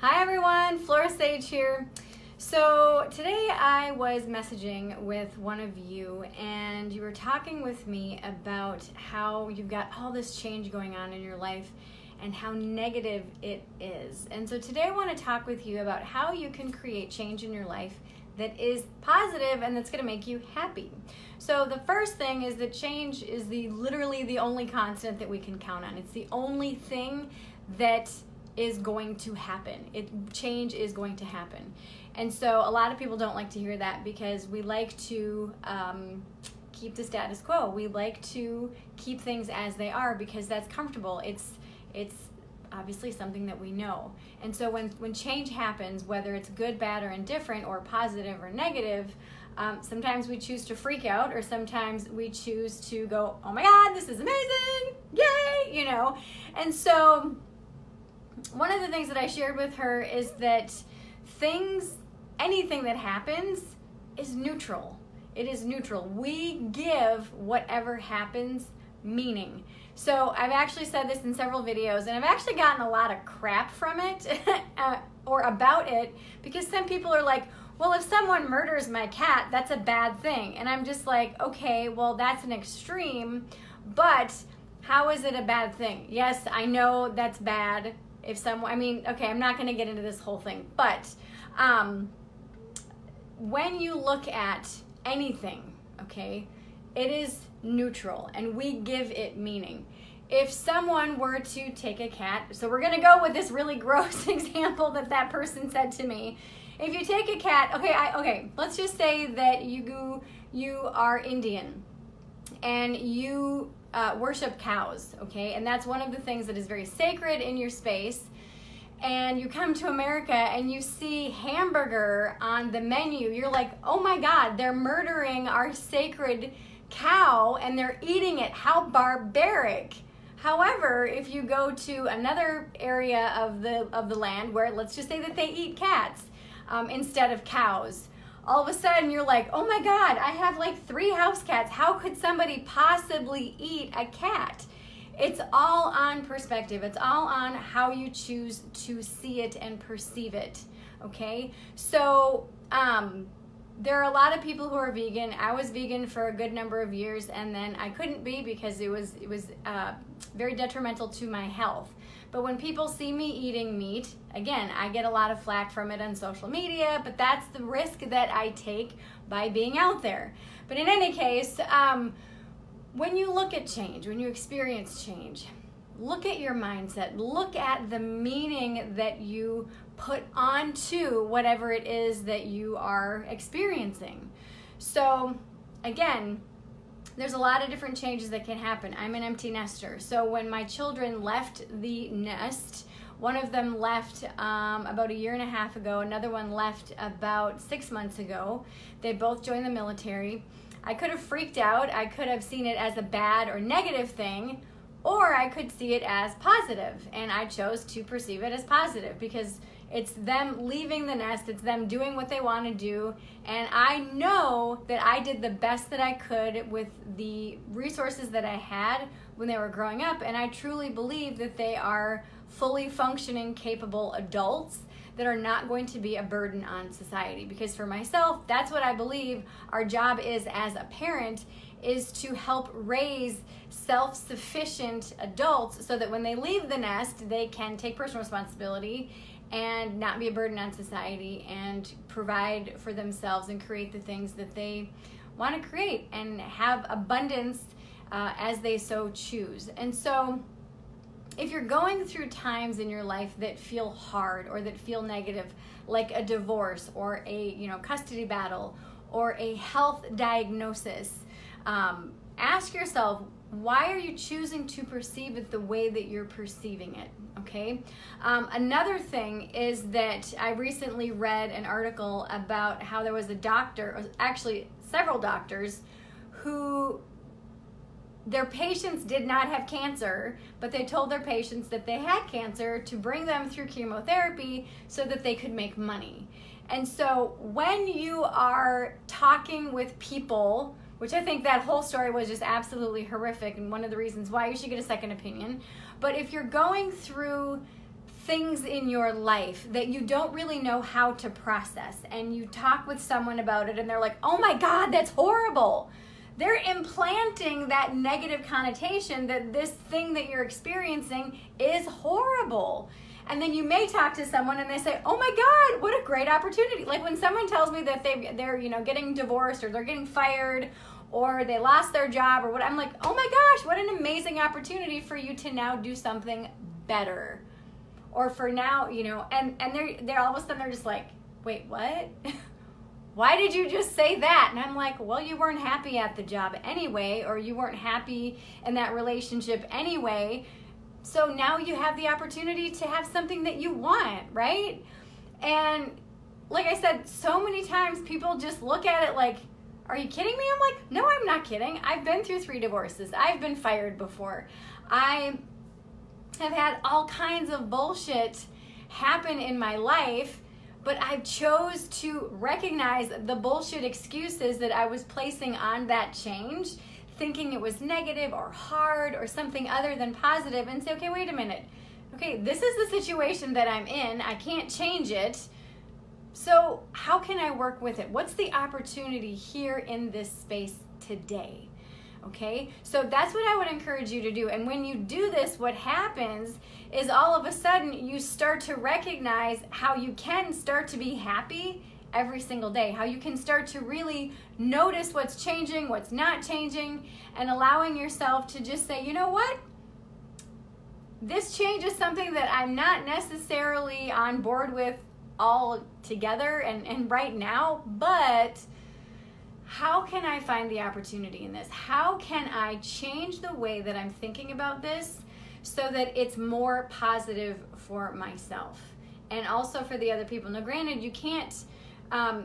Hi everyone, Flora here. So today I was messaging with one of you and you were talking with me about how you've got all this change going on in your life and how negative it is. And so today I want to talk with you about how you can create change in your life that is positive and that's going to make you happy. So the first thing is that change is literally the only constant that we can count on. It's the only thing that is going to happen. Change is going to happen. And so a lot of people don't like to hear that because we like to keep the status quo. We like to keep things as they are because that's comfortable. It's obviously something that we know. And so when change happens, whether it's good, bad, or indifferent, or positive or negative, sometimes we choose to freak out, or sometimes we choose to go, oh my God, this is amazing, yay, And so one of the things that I shared with her is that anything that happens is neutral. It is neutral. We give whatever happens meaning. So I've actually said this in several videos, and I've actually gotten a lot of crap from it or about it, because some people are like, well, if someone murders my cat, that's a bad thing. And I'm just like, okay, well, that's an extreme, but how is it a bad thing? Yes, I know that's bad. I'm not going to get into this whole thing, but when you look at anything, okay, it is neutral and we give it meaning. If someone were to take a cat, so we're going to go with this really gross example that person said to me. If you take a cat, let's just say that you are Indian and you worship cows, okay? And that's one of the things that is very sacred in your space. And you come to America and you see hamburger on the menu. You're like, oh my God, they're murdering our sacred cow and they're eating it. How barbaric. However, if you go to another area of the land where, let's just say that they eat cats instead of cows, all of a sudden you're like, oh my God, I have like 3 house cats. How could somebody possibly eat a cat? It's all on perspective. It's all on how you choose to see it and perceive it, okay? So there are a lot of people who are vegan. I was vegan for a good number of years, and then I couldn't be because it was very detrimental to my health. But when people see me eating meat, again, I get a lot of flack from it on social media, but that's the risk that I take by being out there. But in any case, when you look at change, when you experience change, look at your mindset. Look at the meaning that you put onto whatever it is that you are experiencing. So again, there's a lot of different changes that can happen. I'm an empty nester. So when my children left the nest, one of them left about 1.5 years ago. Another one left about 6 months ago. They both joined the military. I could have freaked out. I could have seen it as a bad or negative thing, or I could see it as positive. And I chose to perceive it as positive because it's them leaving the nest. It's them doing what they want to do. And I know that I did the best that I could with the resources that I had when they were growing up. And I truly believe that they are fully functioning, capable adults that are not going to be a burden on society. Because for myself, that's what I believe our job is as a parent, is to help raise self-sufficient adults so that when they leave the nest, they can take personal responsibility and not be a burden on society and provide for themselves and create the things that they want to create and have abundance as they so choose. And so if you're going through times in your life that feel hard or that feel negative, like a divorce or a custody battle or a health diagnosis, ask yourself, why are you choosing to perceive it the way that you're perceiving it, okay? Another thing is that I recently read an article about how there was a doctor, or actually several doctors, who their patients did not have cancer, but they told their patients that they had cancer to bring them through chemotherapy so that they could make money. And so when you are talking with people, which I think that whole story was just absolutely horrific and one of the reasons why you should get a second opinion, but if you're going through things in your life that you don't really know how to process, and you talk with someone about it and they're like, oh my God, that's horrible. They're implanting that negative connotation that this thing that you're experiencing is horrible. And then you may talk to someone and they say, oh my God, what a great opportunity. Like when someone tells me that they're getting divorced, or they're getting fired, or they lost their job, or what, I'm like, oh my gosh, what an amazing opportunity for you to now do something better. Or for now, and they're all of a sudden they're just like, wait, what? Why did you just say that? And I'm like, well, you weren't happy at the job anyway, or you weren't happy in that relationship anyway. So now you have the opportunity to have something that you want, right? And like I said, so many times people just look at it like, are you kidding me? I'm like, no, I'm not kidding. I've been through 3 divorces. I've been fired before. I have had all kinds of bullshit happen in my life, but I chose to recognize the bullshit excuses that I was placing on that change, thinking it was negative or hard or something other than positive, and say, okay, wait a minute. Okay, this is the situation that I'm in. I can't change it. So how can I work with it? What's the opportunity here in this space today? Okay, so that's what I would encourage you to do. And when you do this, what happens is all of a sudden you start to recognize how you can start to be happy every single day, how you can start to really notice what's changing, what's not changing, and allowing yourself to just say, you know what? This change is something that I'm not necessarily on board with all together and right now, but how can I find the opportunity in this? How can I change the way that I'm thinking about this so that it's more positive for myself and also for the other people? Now, granted, you can't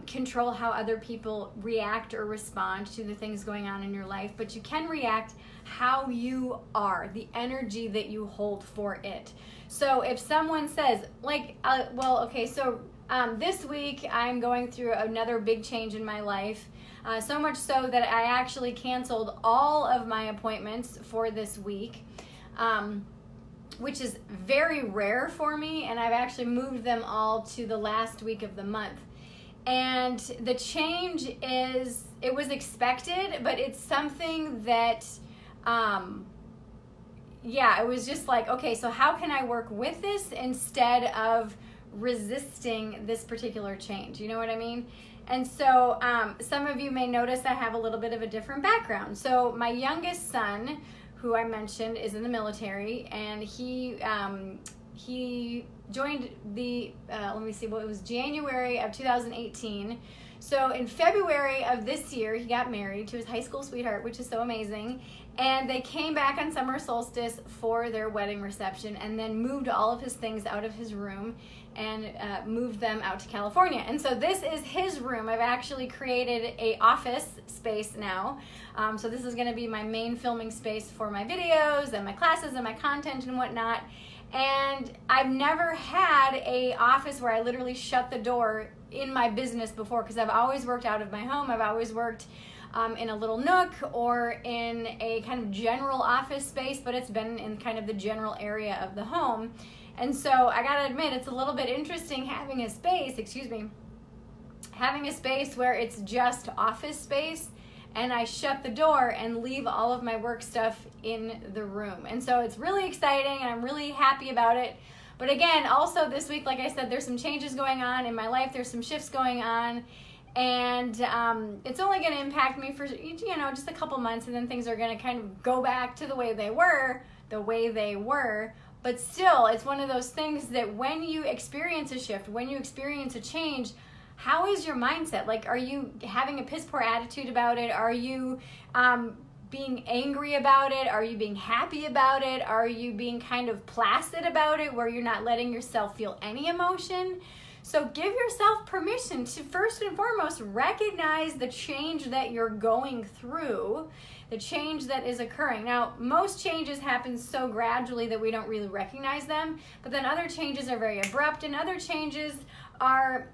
control how other people react or respond to the things going on in your life, but you can react how you are, the energy that you hold for it. So if someone says, this week I'm going through another big change in my life, so much so that I actually canceled all of my appointments for this week, which is very rare for me, and I've actually moved them all to the last week of the month. And the change it was expected, but it's something that, it was just like, okay, so how can I work with this instead of resisting this particular change? You know what I mean? And so some of you may notice I have a little bit of a different background. So my youngest son, who I mentioned, is in the military, and he joined the, it was January of 2018. So in February of this year, he got married to his high school sweetheart, which is so amazing. And they came back on summer solstice for their wedding reception, and then moved all of his things out of his room and moved them out to California. And so this is his room. I've actually created a office space now. So this is gonna be my main filming space for my videos and my classes and my content and whatnot. And I've never had a office where I literally shut the door in my business before, because I've always worked out of my home. I've always worked in a little nook or in a kind of general office space, but it's been in kind of the general area of the home. And so I gotta admit, it's a little bit interesting having a space where it's just office space, and I shut the door and leave all of my work stuff in the room. And so it's really exciting, and I'm really happy about it. But again, also this week, like I said, there's some changes going on in my life. There's some shifts going on, and it's only going to impact me for just a couple months, and then things are going to kind of go back to the way they were. But still, it's one of those things that when you experience a shift, when you experience a change, how is your mindset? Like, are you having a piss poor attitude about it? Are you being angry about it? Are you being happy about it? Are you being kind of placid about it, where you're not letting yourself feel any emotion? So give yourself permission to first and foremost recognize the change that you're going through, the change that is occurring. Now, most changes happen so gradually that we don't really recognize them, but then other changes are very abrupt, and other changes are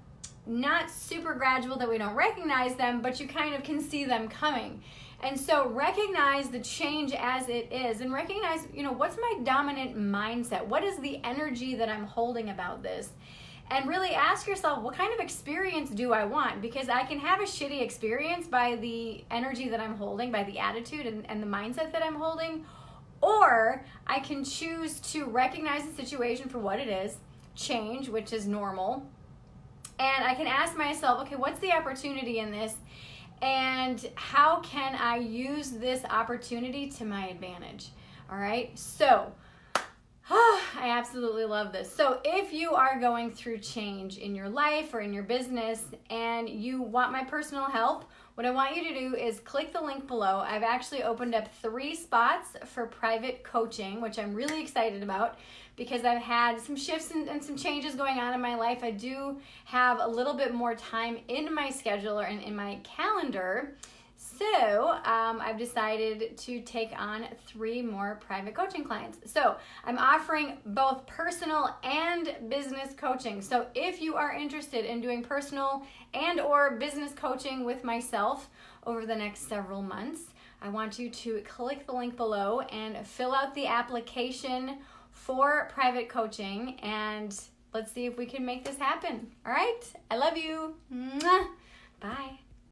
not super gradual that we don't recognize them, but you kind of can see them coming. And so recognize the change as it is, and recognize, what's my dominant mindset? What is the energy that I'm holding about this? And really ask yourself, what kind of experience do I want? Because I can have a shitty experience by the energy that I'm holding, by the attitude and the mindset that I'm holding. Or I can choose to recognize the situation for what it is, change, which is normal. And I can ask myself, okay, what's the opportunity in this? And how can I use this opportunity to my advantage? All right, so I absolutely love this. So if you are going through change in your life or in your business and you want my personal help, what I want you to do is click the link below. I've actually opened up 3 spots for private coaching, which I'm really excited about because I've had some shifts and some changes going on in my life. I do have a little bit more time in my schedule and in my calendar. So I've decided to take on 3 more private coaching clients. So I'm offering both personal and business coaching. So if you are interested in doing personal and or business coaching with myself over the next several months, I want you to click the link below and fill out the application for private coaching, and let's see if we can make this happen. All right? I love you. Mwah. Bye.